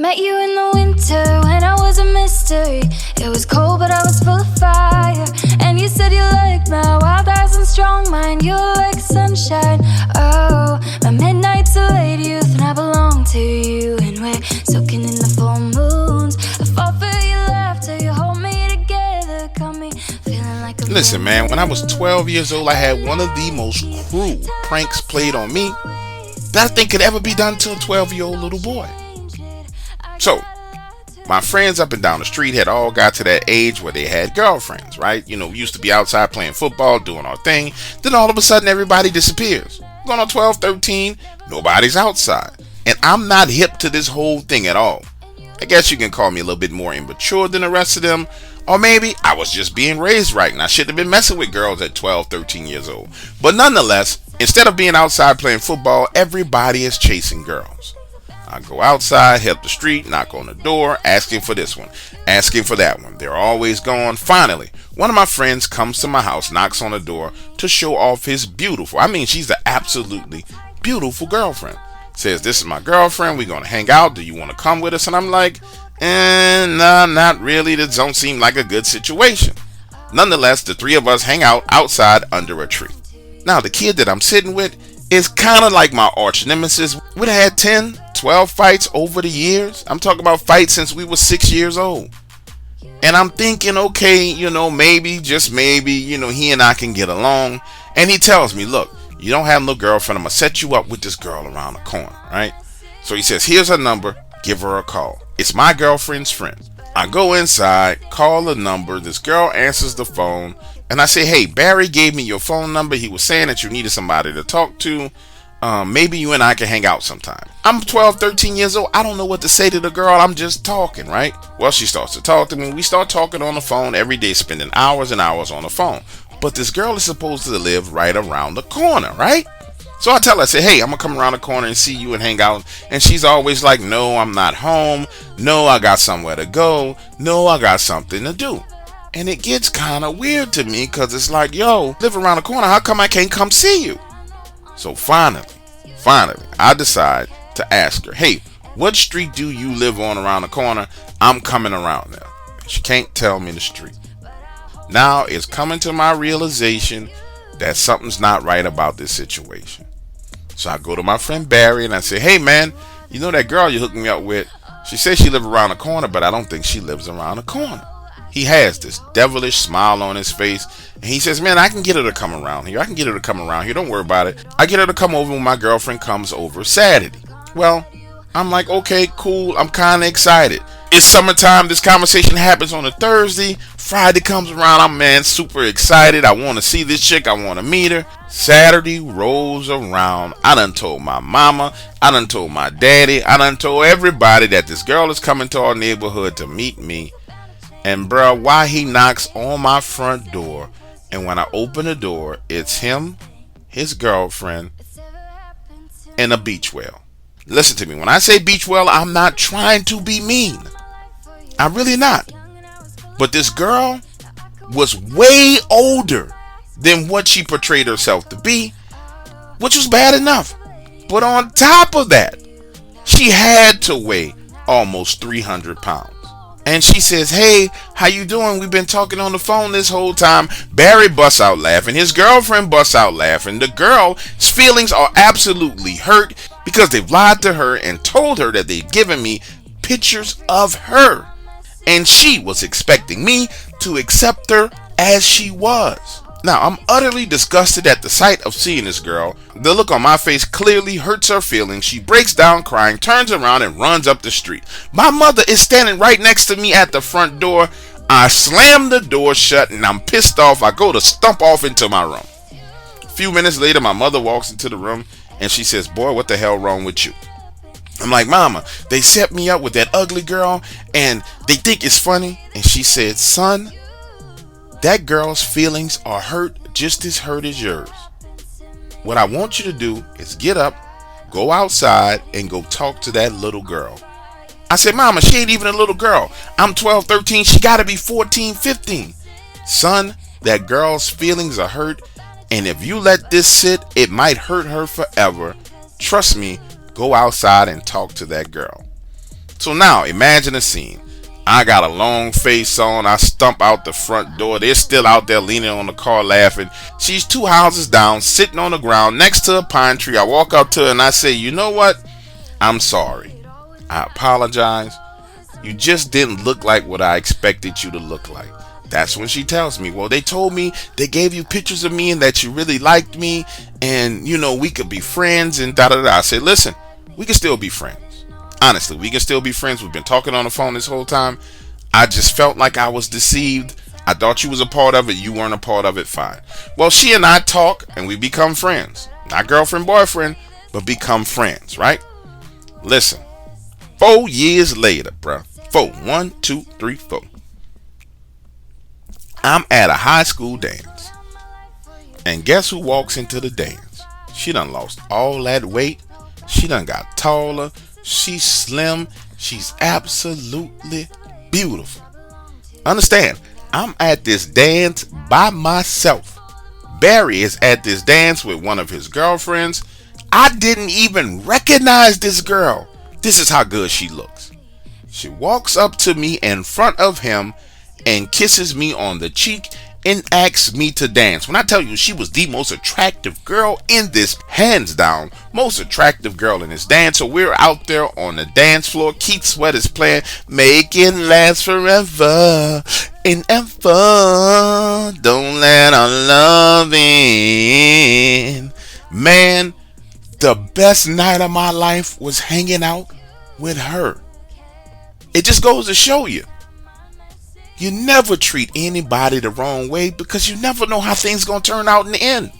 Met you in the winter when I was a mystery. It was cold but I was full of fire. And you said you liked my wild eyes and strong mind. You were like sunshine. Oh, my midnights are late youth and I belong to you. And we're soaking in the full moons. I fall for your laughter, you hold me together. Got me feeling like a Listen, man, when I was 12 years old, I had one of the most cruel pranks played on me that I think could ever be done to a 12-year-old little boy. So, my friends up and down the street had all got to that age where they had girlfriends, right? You know, we used to be outside playing football, doing our thing. Then all of a sudden, everybody disappears. Going on 12, 13, nobody's outside. And I'm not hip to this whole thing at all. I guess you can call me a little bit more immature than the rest of them. Or maybe I was just being raised right and I shouldn't have been messing with girls at 12, 13 years old. But nonetheless, instead of being outside playing football, everybody is chasing girls. I go outside, hit up the street, knock on the door, asking for this one, asking for that one. They're always gone. Finally, one of my friends comes to my house, knocks on the door to show off his beautiful, she's an absolutely beautiful girlfriend. Says, this is my girlfriend, we're going to hang out. Do you want to come with us? And I'm like, nah, not really. This don't seem like a good situation. Nonetheless, the three of us hang out outside under a tree. Now, the kid that I'm sitting with is kind of like my arch nemesis. We'd had 10, 12 fights over the years. I'm talking about fights since we were 6 years old. And I'm thinking, okay, maybe, just maybe, he and I can get along. And he tells me, look, you don't have no girlfriend. I'm going to set you up with this girl around the corner, right? So he says, here's her number. Give her a call. It's my girlfriend's friend. I go inside, call the number. This girl answers the phone. And I say, hey, Barry gave me your phone number. He was saying that you needed somebody to talk to. Maybe you and I can hang out sometime. I'm 12, 13 years old. I don't know what to say to the girl. I'm just talking, right? Well, she starts to talk to me. We start talking on the phone every day, spending hours and hours on the phone. But this girl is supposed to live right around the corner, right? So I tell her, I say, hey, I'm going to come around the corner and see you and hang out. And she's always like, no, I'm not home. No, I got somewhere to go. No, I got something to do. And it gets kind of weird to me because it's like, yo, live around the corner. How come I can't come see you? So finally, I decide to ask her, hey, what street do you live on around the corner? I'm coming around there. She can't tell me the street. Now it's coming to my realization that something's not right about this situation. So I go to my friend Barry and I say, hey man, you know that girl you hooked me up with? She says she lives around the corner, but I don't think she lives around the corner. He has this devilish smile on his face. And he says, man, I can get her to come around here. Don't worry about it. I get her to come over when my girlfriend comes over Saturday. Well, I'm like, okay, cool. I'm kind of excited. It's summertime. This conversation happens on a Thursday. Friday comes around. I'm, super excited. I want to see this chick. I want to meet her. Saturday rolls around. I done told my mama. I done told my daddy. I done told everybody that this girl is coming to our neighborhood to meet me. And bruh, why he knocks on my front door, and when I open the door, it's him, his girlfriend, and a beach whale. Listen to me, when I say beach whale, I'm not trying to be mean. I'm really not. But this girl was way older than what she portrayed herself to be, which was bad enough. But on top of that, she had to weigh almost 300 pounds. And she says, hey, how you doing? We've been talking on the phone this whole time. Barry busts out laughing. His girlfriend busts out laughing. The girl's feelings are absolutely hurt because they've lied to her and told her that they've given me pictures of her. And she was expecting me to accept her as she was. Now, I'm utterly disgusted at the sight of seeing this girl. The look on my face clearly hurts her feelings. She breaks down crying, turns around, and runs up the street. My mother is standing right next to me at the front door. I slam the door shut, and I'm pissed off. I go to stump off into my room. A few minutes later, my mother walks into the room, and she says, boy, what the hell wrong with you? I'm like, Mama, they set me up with that ugly girl, and they think it's funny. And she said, son, that girl's feelings are hurt just as hurt as yours. What I want you to do is get up, go outside, and go talk to that little girl. I said, Mama, she ain't even a little girl. I'm 12, 13. She got to be 14, 15. Son, that girl's feelings are hurt, and if you let this sit, it might hurt her forever. Trust me, go outside and talk to that girl. So now imagine a scene. I got a long face on. I stump out the front door. They're still out there leaning on the car laughing. She's 2 houses down, sitting on the ground next to a pine tree. I walk up to her and I say, you know what? I'm sorry. I apologize. You just didn't look like what I expected you to look like. That's when she tells me, well, they told me they gave you pictures of me and that you really liked me and, you know, we could be friends and da-da-da. I said, listen, we can still be friends. Honestly, we can still be friends. We've been talking on the phone this whole time. I just felt like I was deceived. I thought you was a part of it. You weren't a part of it. Fine. Well, she and I talk and we become friends. Not girlfriend, boyfriend, but become friends, right? Listen, 4 years later, bruh. 4. 1, 2, 3, 4. I'm at a high school dance. And guess who walks into the dance? She done lost all that weight. She done got taller. She's slim. She's absolutely beautiful. Understand, I'm at this dance by myself. Barry is at this dance with one of his girlfriends. I didn't even recognize this girl. This is how good she looks. She walks up to me in front of him and kisses me on the cheek and asks me to dance. When I tell you she was the most attractive girl in this, hands down, most attractive girl in this dance. So we're out there on the dance floor. Keith Sweat is playing Make It Last Forever and Ever. Don't let our love in. Man, the best night of my life was hanging out with her. It just goes to show you. You never treat anybody the wrong way because you never know how things gonna turn out in the end.